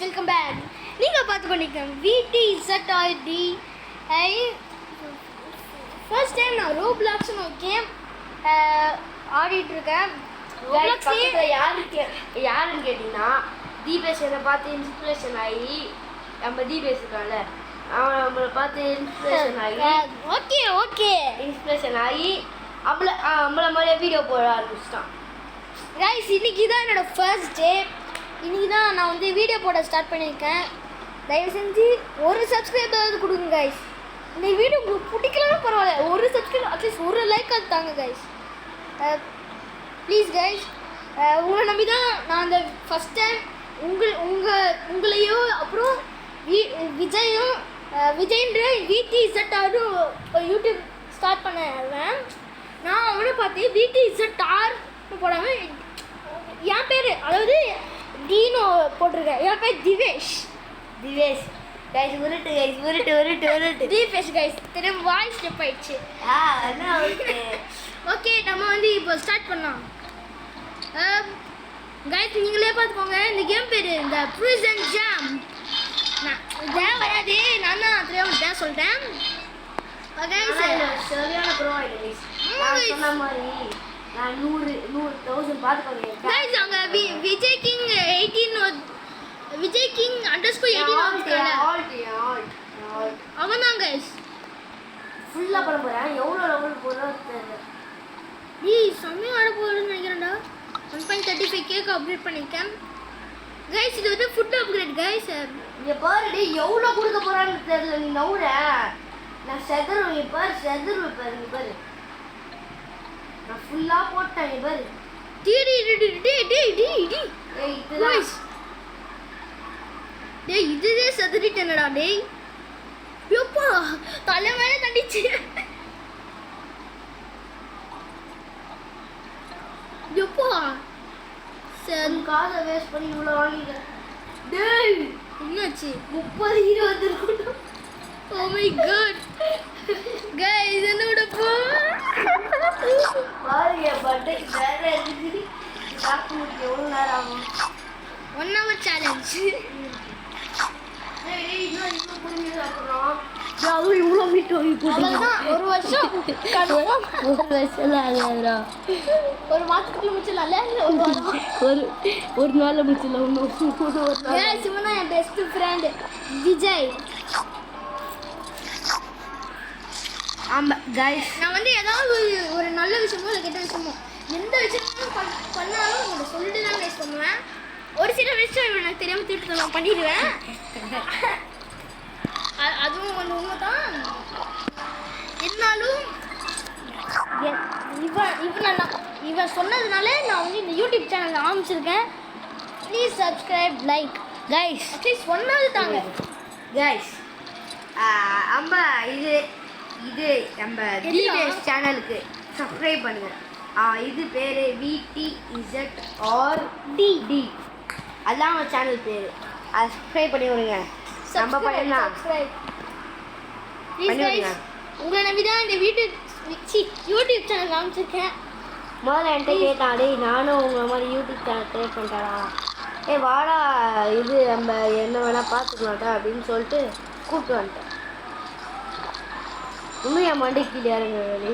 Welcome back. நீங்கள் பார்த்து பண்ணிக்கோங்க VTZRD. ஃபர்ஸ்ட் டைம் நான் ரோப்ளாக்ஸ்னு ஒரு கேம் ஆடிட்டுருக்கேன். யாருன்னு கேட்டிங்கன்னா தீபேஷ் என்னை பார்த்து இன்ஸ்பிரேஷன் ஆகி நம்ம தீபேஷ் இருக்கான்ல அவன் நம்மளை பார்த்து இன்ஸ்பிரேஷன் ஆகி இன்ஸ்பிரேஷன் ஆகி நம்மளை மாதிரியே வீடியோ போட ஆரம்பிச்சிட்டான். கைஸ் இன்னைக்கு தான் என்னோடய ஃபர்ஸ்ட் டே. இன்றைக்கி தான் நான் வந்து வீடியோ போட ஸ்டார்ட் பண்ணியிருக்கேன். தயவு செஞ்சு ஒரு சப்ஸ்கிரைபர் கொடுங்க கைஸ். இந்த வீடியோ உங்களுக்கு பிடிக்கலன்னா பரவாயில்ல, ஒரு சப்ஸ்கிரைப் அட்லீஸ்ட் ஒரு லைக் அது தாங்க கைஸ். ப்ளீஸ் கைஸ், உங்களை நம்பி தான் நான் அந்த ஃபஸ்ட் டைம் உங்களையும் அப்புறம் விஜய்ன்ற VTZR யூடியூப் ஸ்டார்ட் பண்ணுவேன். நான் அவனை பார்த்து VTZR போடாமல் என் பேர் அதாவது டீனோ போட்டிருக்கேன். என் பேர் திவேஷ் கைஸ் உருட்டு தீபேஷ் கைஸ் திரும்ப வாய்ஸ் ஸ்டெப் ஆயிடுச்சு. ஓகே நம்ம வந்து இப்போ ஸ்டார்ட் பண்ணலாம். கைஸ் நீங்களே பார்த்துக்கோங்க. இந்த கேம் பேர் இந்த ப்ரிசன் ஜாம். நான் வராது, நான் தான் தெரியாம சொல்லிட்டேன். சரியான ப்ரோ சொன்ன மாதிரி நான் 100,000 பார்த்துக்கோங்க கைஸ். அங்கே விஜய் கிங் 18 விஜய் கிங் _18 அவன் தான் கைஸ். ஃபுல்லாக பண்ண போகிறேன். எவ்வளோ லெவல் போகிறோம் தெரியல. நீ செம்மையாக ஆட போகிறேன்னு நினைக்கிறேன்டா. 1.35K அப்கிரேட் பண்ணியிருக்கேன் கைஸ். இது வந்து ஃபுட் அப்கிரேட் கைஸ். இங்கே பாருடி எவ்வளோ கொடுக்க போகிறான்னு தெரியல. நீ நவுற நான் செதறுவேன். இங்கே பாரு செதறுவேன் பாரு. இங்கே பாரு நான் ஃபுல்லாக போட்டேன். இங்கே பாரு டேய் இதுதே செதறிட்டேனடா டேய். எப்பா தலை மேலே தண்டிச்சு. எப்பா சரி காசை வேஸ்ட் பண்ணி இவ்வளோ வாங்கிட்டேன். டேய் என்னாச்சு? 30-20 இருக்கட்டும். ஓ மை காட் கைஸ் என்னோட போ பாருங்க பட்டை வேற இருக்குது. சாப்பிட்டு முடிக்க எவ்வளோ நேரம் ஆகும்? 1 hour சேலஞ்ச். இன்னும் புரிஞ்சு சாப்பிட்றோம். அதுவும் இவ்வளோ மீட் வாங்கி அவ்வளோதான். ஒரு வருஷம் ஒரு வருஷம் ஆகாதுடா. ஒரு மாதத்துக்குள்ள முடிச்சிடலாம்ல. ஒரு நாளில் முடிச்சிடலாம். சிவனா என் பெஸ்ட் ஃப்ரெண்ட் விஜய். ஆமாம் கைஸ், நான் வந்து ஏதாவது ஒரு நல்ல விஷயமோ இல்லை கெட்ட விஷயமோ எந்த விஷயமும் பண்ணாலும் உங்கள்கிட்ட சொல்லிட்டு தான் கைஸ் பண்ணுவேன். ஒரு சில விஷயம் எனக்கு தெரியாமல் திருட்டு நான் பண்ணிடுவேன். அதுவும் வந்து உண்மை தான். இருந்தாலும் இவன் சொன்னதுனால நான் வந்து இந்த யூடியூப் சேனல் ஆரம்பிச்சிருக்கேன். Please subscribe like guys. At least ஒன்றாவது தாங்க கைஸ். அம்மா இது நம்ம தீபேஷ் சேனலுக்கு சப்ஸ்கிரைப் பண்ணுங்க. இது பேர் VTZRD. அதான் அவன் சேனல் பேர். அதை சப்ஸ்கிரைப் பண்ணி விடுங்க. நம்ம பையன் தான். ப்ளீஸ் கைஸ், உங்களை நம்பி தான் இந்த யூடியூப் சேனல் ஆரம்பிச்சிருக்கேன். முதல்ல என்கிட்ட கேட்டான், டேய் நானும் உங்களை மாதிரி யூடியூப் சேனல் க்ரியேட் பண்ணிட்டாரா, வாடா இது நம்ம என்ன வேணால் பார்த்துக்கலாம்டா அப்படின்னு சொல்லிட்டு கூப்பிட்டு வந்துட்டேன். இன்னும் என் மண்டைக்கு கீழே இறங்க வேலை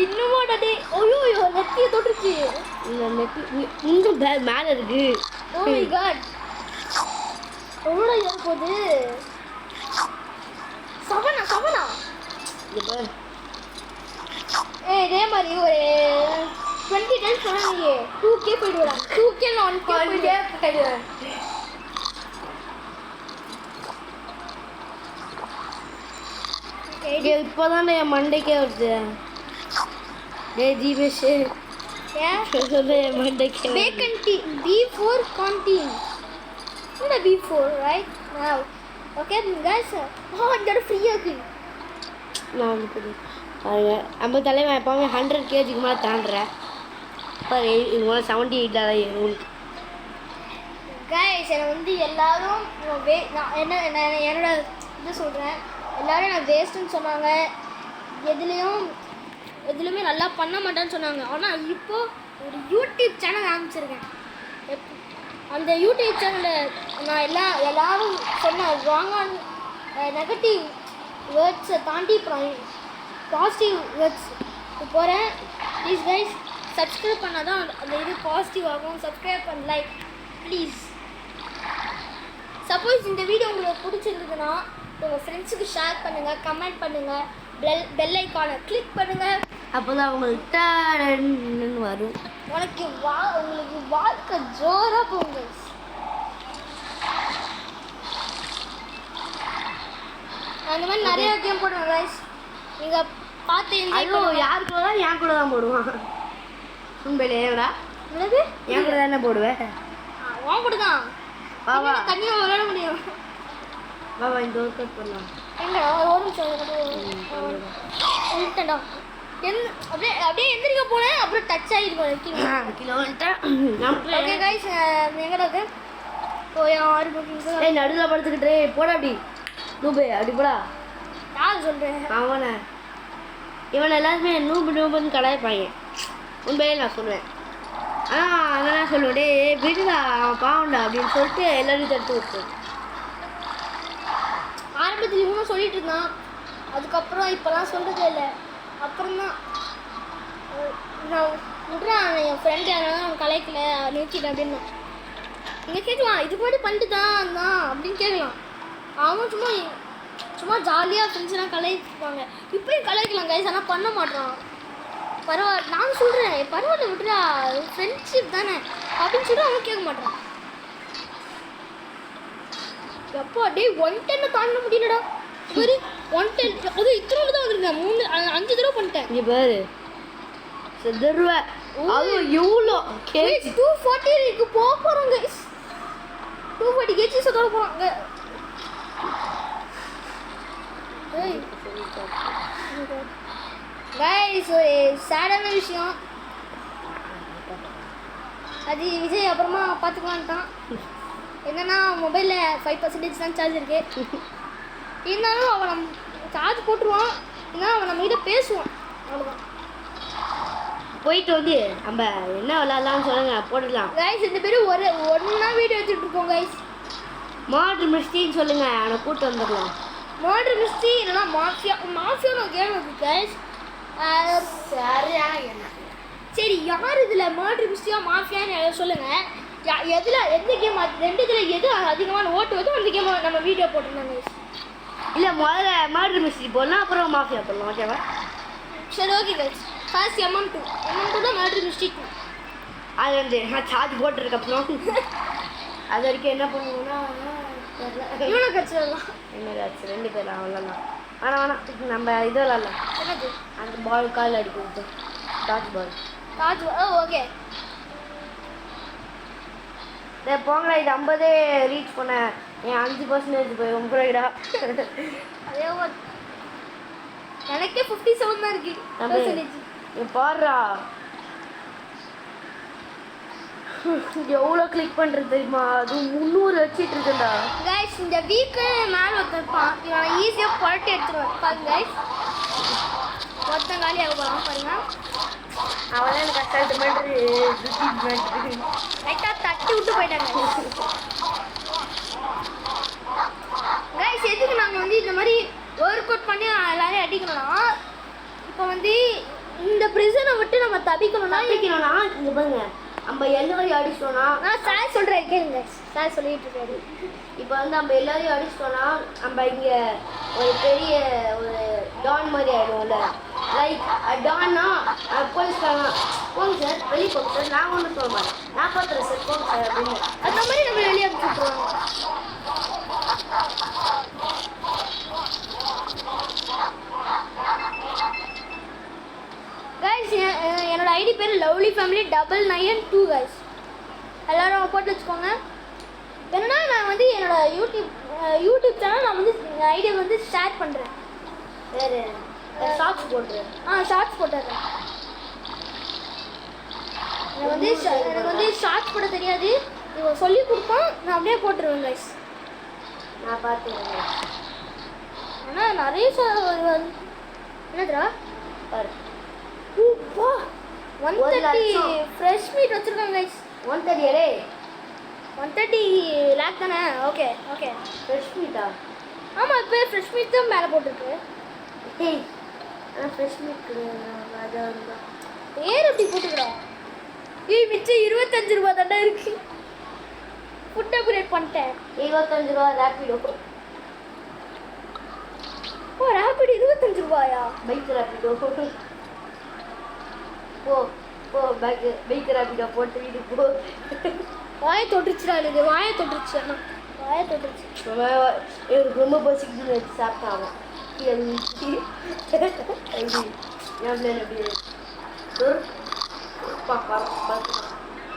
இன்னும் டே. ஐயோ நெத்தியை தொட்டுருச்சு. இந்த நெத்தி இன்னும் மேலே இருக்கு. ஓ மை காட் எவ்வளோ ஏற போகுது? சவனா இது இதே மாதிரி ஒரு 20 டைம்ஸ் சொன்னா நீ 2K போயிடுவேன். 2K 1K போயிடுவேன். இப்போதானே என் மண்டைக்கே வருது. டே தீபேஷ் சொல்ல என் மண்டைக்கே வேகன்டி B4 கான்டீன். என்ன B4 right now. Okay guys, இந்த ஃப்ரீயா இருக்கு. நான் வந்து நம்ம தலைவன் எப்பவுமே 100 kgக்கு மேலே தாண்டுறேன். பாரு இது மேலே 78 தான் ஏறும். गाइस என்னை வந்து எல்லாரும் என்னோட இது சொல்கிறேன். எல்லோரும் நான் வேஸ்ட்டுன்னு சொன்னாங்க. எதுலேயுமே நல்லா பண்ண மாட்டேன்னு சொன்னாங்க. ஆனால் இப்போது ஒரு யூடியூப் சேனல் ஆரம்பிச்சிருக்கேன். அந்த யூடியூப் சேனலில் நான் எல்லாரும் சொன்ன ராங்கான நெகட்டிவ் வேர்ட்ஸை தாண்டி அப்புறம் பாசிட்டிவ் வேர்ட்ஸ் போகிறேன். ப்ளீஸ் கைஸ் சப்ஸ்கிரைப் பண்ணால் தான் அந்த இது பாசிட்டிவ் ஆகும். சப்ஸ்கிரைப் பண்ண லைக் ப்ளீஸ். சப்போஸ் இந்த வீடியோ உங்களுக்கு பிடிச்சிருந்ததுன்னா உங்கள் ஃப்ரெண்ட்ஸுக்கு ஷேர் பண்ணுங்கள், கமெண்ட் பண்ணுங்கள், பெல் ஐக்கானை கிளிக் பண்ணுங்கள். அப்போ தான் உங்களுக்கு வரும். உங்களுக்கு வாழ்க்கை ஜோராக போங்க. அந்த மாதிரி நிறைய கேம் போடுவேன் கைஸ். நீங்கள் பார்த்து யார் கூட தான் என் கூட தான் போடுவான். உண்மையிலே ஏடா என்னது என் கூட தானே போடுவேன். உன் கூட தான் பாவா தனியாக விளையாட முடியும். பாவா இந்த ஒர்க் அவுட் பண்ணலாம். எங்க ஒரு நிமிஷம் வந்துட்டேன்டா. அப்படியே அப்படியே எந்திரிக்க போனேன், அப்புறம் டச் ஆகிருக்கோம் கிலோ வந்துட்டேன். ஓகே கைஸ் எங்கடா இருக்கு? போய் 6 மணிக்கு ஏய் நடுவில் படுத்துக்கிட்டு போடா அப்படி நூபு அப்படி போடா. யார் சொல்கிறேன்? அவனை இவனை எல்லாருமே நூபுன்னு கலாய்ப்பாங்க. உண்மையிலே நான் சொல்லுவேன். ஆனால் அதெல்லாம் சொல்லுவேன், டே விடுடா அவன் பாவண்டா அப்படின்னு சொல்லிட்டு எல்லாரையும் தடுத்து விட்டுருவேன். ஆரம்பத்தில் இவனும் சொல்லிட்டு இருந்தான், அதுக்கப்புறம் இப்போலாம் சொல்கிறதே இல்லை. அப்புறம் தான் நான் விட்றான், என் ஃப்ரெண்டு அதனால அவன் கலாய்க்கல நிறுத்திட்டேன் அப்படின்னு. இங்கே கேட்கலாம், இது மாதிரி பண்ணிட்டு தான் அப்படின்னு கேட்கலாம். அவன் சும்மா ஜாலியாக ஃப்ரெண்ட்ஸ்லாம் கலாய்ப்பாங்க. இப்போயும் கலாய்க்கலாம் கைஸ், ஆனால் பண்ண மாட்டான். பரவாயில்ல நான் சொல்கிறேன், பரவாயில்ல விட்றா ஃப்ரெண்ட்ஷிப் தானே அப்படின்னு சொல்லி அவன் கேட்க மாட்டான். எப்போ டே 110 தாண்ட முடியலடா. சரி 110 அது இத்தனை தான் வந்துருக்கேன். 5 தடவை பண்ணிட்டேன். இங்கே பாரு செதறுவ. அது எவ்வளோ கேஜ் 240 போக போகிறோம் கைஸ். 240 கேஜிஸை தொட போகிறாங்க. கைஸ் ஒரு சேடான விஷயம், அது விஜய் அப்புறமா பார்த்துக்கலான்ட்டான். என்னன்னா மொபைலில் 5% தான் சார்ஜ் இருக்கு. இருந்தாலும் அவன் நம்ம சார்ஜ் போட்டுருவான், இருந்தாலும் அவன் நம்ம கிட்ட பேசுவான். அவ்வளோதான். போயிட்டு வந்து நம்ம என்ன விளாட்லாம்னு சொல்லுங்க, போட்டுடலாம். கைஸ் 2 பேரும் ஒன்றா வீடியோ எடுத்துகிட்டு இருக்கோம் கைஸ். மாடர் மிஸ்டின்னு சொல்லுங்க, அவனை கூப்பிட்டு வந்துடலாம். மர்டர் மிஸ்ட்ரி இல்லைனா மாஃபியான்னு ஒரு கேம் இருக்குது கைஸ். சரியான கேம். சரி யார் இதில் மர்டர் மிஸ்ட்ரியா மாஃபியான்னு சொல்லுங்கள். எந்த கேம் 2 எது அதிகமான ஓட்டு வருதோ அந்த கேம் நம்ம வீடியோ போட்டுருந்தோம் கைஸ். இல்லை முதல்ல மர்டர் மிஸ்ட்ரி போடலாம், அப்புறம் மாஃபியா போடலாம். ஓகேவா? சரி ஓகே கைஸ். ஃபர்ஸ்ட் MM2 தான் மர்டர் மிஸ்ட்ரி 2. அது வந்து நான் சார்ஜ் போட்டுருக்கப்புறம் அது வரைக்கும் என்ன பண்ணுவோம்னா இவனை கட்சிடலாம். என்னது ஆச்சு 2 பேர் விளாட்லாம். வேணாம் நம்ம இது விளாட்லாம். என்னது அந்த பால் கால் அடிக்கிறது, டாச் பால். ஓகே போங்களா. இது 50 ரீச் பண்ண என் 5% போய் 9 ரூபாய்டா. அதே எனக்கே 57 தான் இருக்கு பர்சன்டேஜ். பாடுறா எவ்வளோ கிளிக் பண்ணுறது தெரியுமா? அது 300 வச்சுட்டு இருக்குண்டா கைஸ். இந்த வீக்கு மேலே ஒருத்தருப்பான், இவனை ஈஸியாக புரட்டி எடுத்துருவேன் பாருங்க கைஸ். ஒருத்தன் காலியாக போகலாம் பாருங்க. அவன் எனக்கு கஷ்டத்து மாதிரி லைட்டாக தட்டி விட்டு போயிட்டாங்க கைஸ். எதுக்கு நாங்கள் வந்து இந்த மாதிரி ஒர்க் அவுட் பண்ணி எல்லாரையும் அடிக்கணும்னா, இப்போ வந்து இந்த ப்ரிசனை விட்டு நம்ம தப்பிக்கணும்னா இங்கே பாருங்க, நம்ம எல்லாரையும் அடிச்சிட்டோம்னா, நான் சார் சொல்கிறேன் கேளுங்க. சார் சொல்லிட்டு இருக்காரு. இப்போ வந்து நம்ம எல்லாரையும் அடிச்சிட்டோம்னா நம்ம இங்கே ஒரு பெரிய ஒரு டான் மாதிரி ஆகிடுவோம்ல. லைக் டான்னா போலீஸ்காரங்க போங்க சார் வெளியே போங்க சார், நான் ஒன்றும் சொல்ல மாட்டேன், நான் பார்த்துறேன் சார் போங்க சார் அப்படின்னு. அந்த மாதிரி நம்ம வெளியே அனுப்பிச்சுட்ருவாங்க. கைஸ் என்னோட ஐடி பேர் லவ்லி ஃபேமிலி 992 கைஸ். எல்லோரும் போட்டு வச்சுக்கோங்க. என்னன்னா நான் வந்து என்னோட யூடியூப் சேனல் நான் வந்து ஐடியா வந்து ஷேர் பண்ணுறேன். வேறு ஷார்ட்ஸ் போட்டுறேன். ஷார்ட்ஸ் போட்டுறேன். எனக்கு வந்து ஷார்ட்ஸ் போட தெரியாது, இவன் சொல்லி கொடுப்பான், நான் அப்படியே போட்டுருவேன் கைஸ். நான் பார்த்துக்கிறேன். ஆனால் நிறைய என்னதுடா பாரு 130 ஃப்ரெஷ் மீட் வச்சுருக்காங்க கைஸ். 130 டே 130 லேக் தானே? Okay okay. ஃப்ரெஷ் மீட்டா? ஆமாம், இப்போ ஃப்ரெஷ் மீட் தான் மேலே போட்டுருக்கு. ஏய் ஆனால் ஃப்ரெஷ் மீட் கிடையாது, அதான் தான். பேர் எப்படி போட்டுக்கிறோம்? மிச்சம் 25 ரூபா தாண்டா இருக்கு. ஃபுட் அப்கிரேட் பண்ணிட்டேன். 25 ரூபா ரேப்பிடோ. ஓ, ரேப்பிட் 25 ரூபாயா? பைக் ரேப்பிடோ. போ போ பைக் ரேப்பிடோ போட்டு வீட்டுக்கு போ. வாயை தொட்டுருச்சுடா, இது வாயை தொட்டுருச்சு. அண்ணா வாயை தொட்டுருச்சு. எனக்கு ரொம்ப பசிக்குதுன்னு வச்சு சாப்பிட்டாங்க.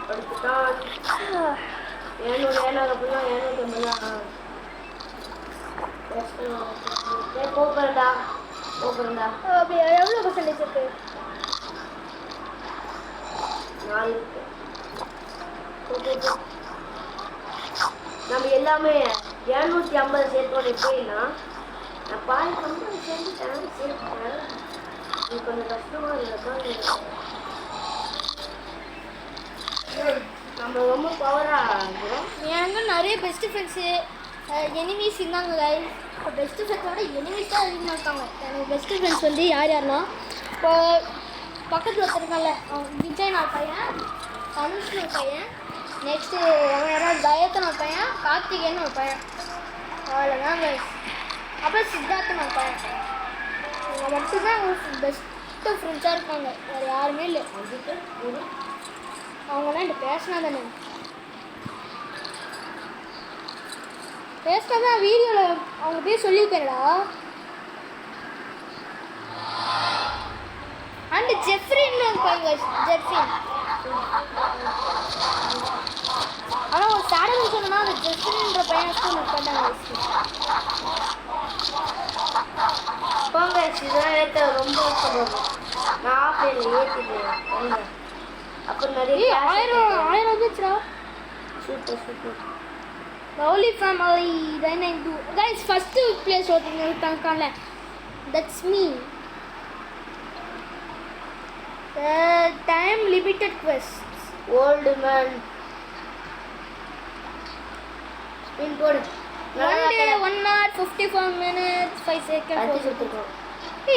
படுத்துட்டான். ஏனோட அப்படிலாம் போகிறேன்டா. அப்படியே எவ்வளோ பர்சன்டேஜ் இருக்கு? 4 இருக்கு. நம்ம எல்லாமே 250 சேர்த்தோட போயிடலாம். நான் பாதி கம்பெனி சேர்த்துட்டேன். இது கொஞ்சம் கஷ்டமாக இருக்கா? நம்ம ரொம்ப பவராக இருக்கிறோம். எனக்கு நிறைய பெஸ்ட் ஃப்ரெண்ட்ஸு எனிமீஸ் இருந்தாங்க guys. இப்போ பெஸ்ட் ஃப்ரெண்ட்ஸோட எனிமீஸ் தான் அதிகமாக இருக்காங்க. எனக்கு பெஸ்ட் ஃப்ரெண்ட்ஸ் வந்து யார்னா, இப்போ பக்கத்தில் ஒருத்தருக்கால விஜய்னு ஒரு பையன், தனுஷ்னு ஒரு பையன், நெக்ஸ்ட்டு அவன் யாராவது தயத்தன் ஒரு பையன், கார்த்திகேயன் ஒரு பையன், அவ்வளோதான் guys. அப்புறம் சித்தார்த்தன் ஒரு பையன். அவங்க மட்டும்தான் அவங்க பெஸ்ட்டு ஃப்ரெண்ட்ஸாக இருக்காங்க, வேறு யாருமே இல்லை. அவங்களாம் என்கிட்ட பேசினா தானே, பேசினா தான் வீடியோவில் அவங்க பேர் சொல்லியிருப்பேன்டா. அண்ட் ஜெஃப்ரின்னு இருப்பாங்க, ஜெஃப்ரின். ஆனால் ஒரு சாடனை சொன்னா அந்த ஜெஃப்ரின்ற பையன் ஸ்கூல் பண்ணாங்க. போங்க, இதெல்லாம் ஏற்ற ரொம்ப கஷ்டப்படும். நான் ஆஃப்லைனில் ஏற்றிடுவேன். அப்புறம் நிறைய 1000 வந்துச்சுடா. Super. Only family then I do. Guys, first place ஒருத்தங்க இருக்காங்கல்ல, that's me. The time limited quests. Old man. Spin போடு. 1 day 1 hour 54 minutes 5 seconds.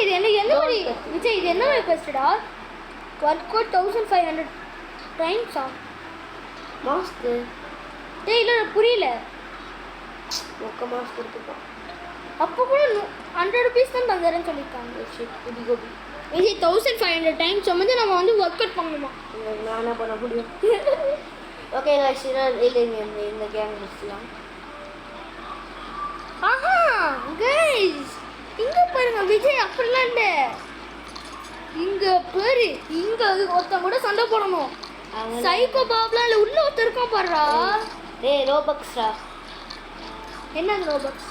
இது என்ன மாதிரி விஜய், இது என்ன மாதிரி questடா? Work out 1500 times ஆ? மாஸ்க்கு டேய் இல்லை புரியல. மொக்க மாஸ்க் கொடுத்துருக்கோம். அப்போ கூட 100 rupees தான் தந்துறேன்னு சொல்லியிருக்காங்க. குடி கோபி விஜய் 1500 டைம்ஸ் வந்து நம்ம வந்து ஒர்க் அவுட் பண்ணணுமா? நான் என்ன பண்ண முடியும்? ஓகே गाइस, இல்லைங்க இந்த கேங் முடிச்சலாம். ஆஹா गाइस, இங்க பாருங்க விஜய், அப்படிலாம் இல்லை. இங்க பாரு, இங்க ஒருத்தன் கூட சண்டை போடணும். சைக்கோ பாப்லாம் இல்லை, உள்ள ஒருத்தர் இருக்கான் பாருடா. டேய் ரோபக்ஸ்டா. என்ன ரோபக்ஸ்?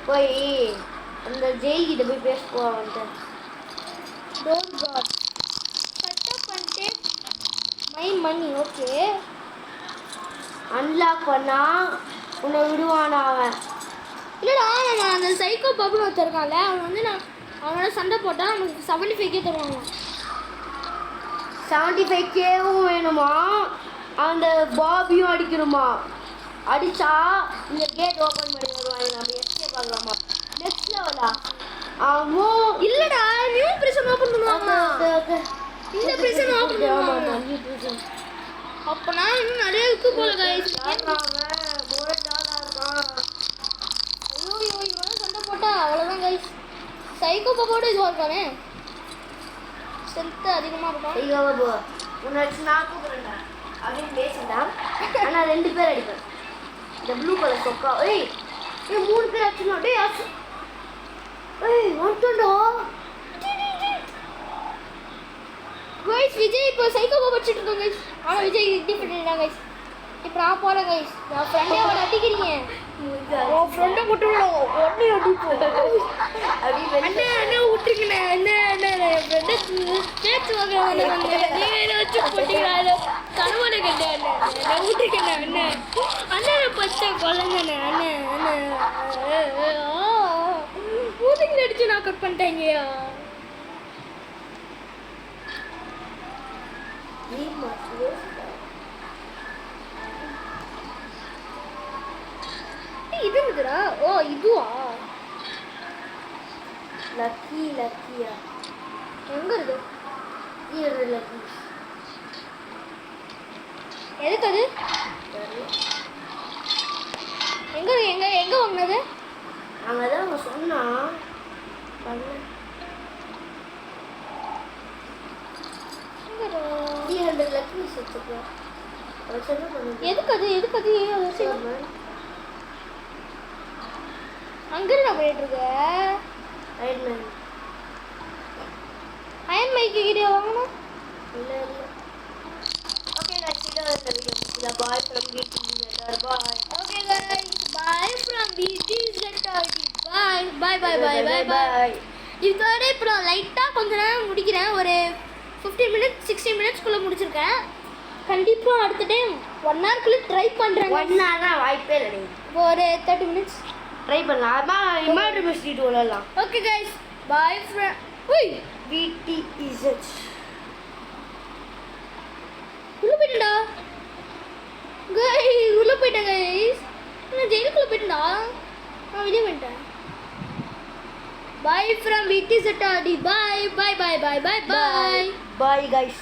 போய் அந்த ஜெயில் கிட்ட போய் பேச போவான்ட்டு. டோன்ட் காட் கட் அப் பண்ணிட்டு மை மணி. ஓகே, அன்லாக் பண்ணா உன்னை விடுவானா அவன்? இல்லைடா, நம்ம அந்த சைக்கோ பாப்னு ஒருத்தர் இருக்கான்ல, அவன் வந்து நான் அவனோட சண்டை போட்டால் நமக்கு 75K தருவாங்க. 75Kவும் வேணுமா? அந்த பாபியும் அடிக்கணுமா? அடிச்சா இந்த கேட் ஓப்பன் பண்ணி வருவாங்க, நம்ம எஸ்கேப் ஆகலாமா? நெக்ஸ்ட் லெவலா? அவன் இல்லைடா, நியூ பிரிசன் ஓப்பன் பண்ணுவாங்க. இந்த பிரிசன் ஓப்பன் பண்ணுவாங்க. அப்போனா இன்னும் நிறைய இருக்கு போல guys. ஐயோ இவனும் சண்டை போட்டா அவ்வளோதான் guys. சைக்கோ பாப்போட இதுவாக இருக்கானே, ஸ்ட்ரென்த்து அதிகமாக இருக்கும். ஐயோ பாபு, உன்னை வச்சு நான் கூப்பிட்றேன்டா அப்படின்னு பேசிட்டா. ஆனால் 2 பேர் அடிப்பேன். இந்த ப்ளூ கலர் சொக்கா. ஏய் 3 பேர் அடிச்சுனா. டேய் வந்துட்டோண்டா guys. விஜய் இப்போ சைக்கோ பாப்பா அடிச்சிட்டு இருக்கோம் guys. ஆனால் விஜய் டிஃபரெண்டாக guys. இப்போ நான் போகிறேன் guys. நான் ஃப்ரெண்டே அவனை அடிக்கிறீங்க, உன் ஃப்ரெண்டை போட்டு உடனே அடிப்போம். அண்ணா அண்ணா விட்டுருக்கண்ணே, என்ன ஃப்ரெண்டை பேச்சு வாங்க நீங்கள் என்ன வச்சு போட்டீங்களா? கனவுல கண்டே அண்ணன் விட்டுருக்கண்ணே. அண்ணனை பச்சை குழந்தைண்ணே. மூதிங்களை அடிச்சு நான் கட் பண்ணிட்டேங்கய்யா. இது இருக்குடா. ஓ இதுவா? லக்கியா எங்க இருக்கு? இது லக்கி எதுக்கு அது? எங்க எங்க எங்க வாங்கினது? அங்கே தான் அவன் சொன்னான் பண்ண எங்கடா? 300 லக்கி வச்சுக்கலாம் அவன் சொல்ல பண்ணுது எதுக்கு அது? எதுக்கு அது? அங்க நான் போயிட்டு இருக்க. அயன்மேன் அயன் மைக்கு கிட்ட வாங்கணும். இல்லை ஓகே guys இதோட இந்த வீடியோ முடிச்சுதா பாய் ஃப்ரம் வீட்டு bye okay guys, bye from BTZRT. Bye bye bye bye bye bye. இதோட இப்போ லைட்டாக கொஞ்ச நேரம் முடிக்கிறேன். ஒரு 15 minutes 16 minutes முடிச்சிருக்கேன். கண்டிப்பாக அடுத்த டைம் 1 hour ட்ரை பண்ணுறேன். 1 hour தான் வாய்ப்பே இல்லை ஒரு 30 minutes ட்ரை பண்ணலாம் அதான் இமாட்ரி மிஸ்ட்ரி விளையாடலாம் ஓகே கைஸ் பாய் ஃப்ரம் உய் VTZ உள்ள போயிட்டா கைஸ். உள்ள போயிட்டேன் கைஸ். நான் ஜெயிலுக்குள்ள போயிட்டேன்டா. நான் வெளியே வந்துட்டேன். Bye from BTZRT. Bye bye bye bye bye bye bye guys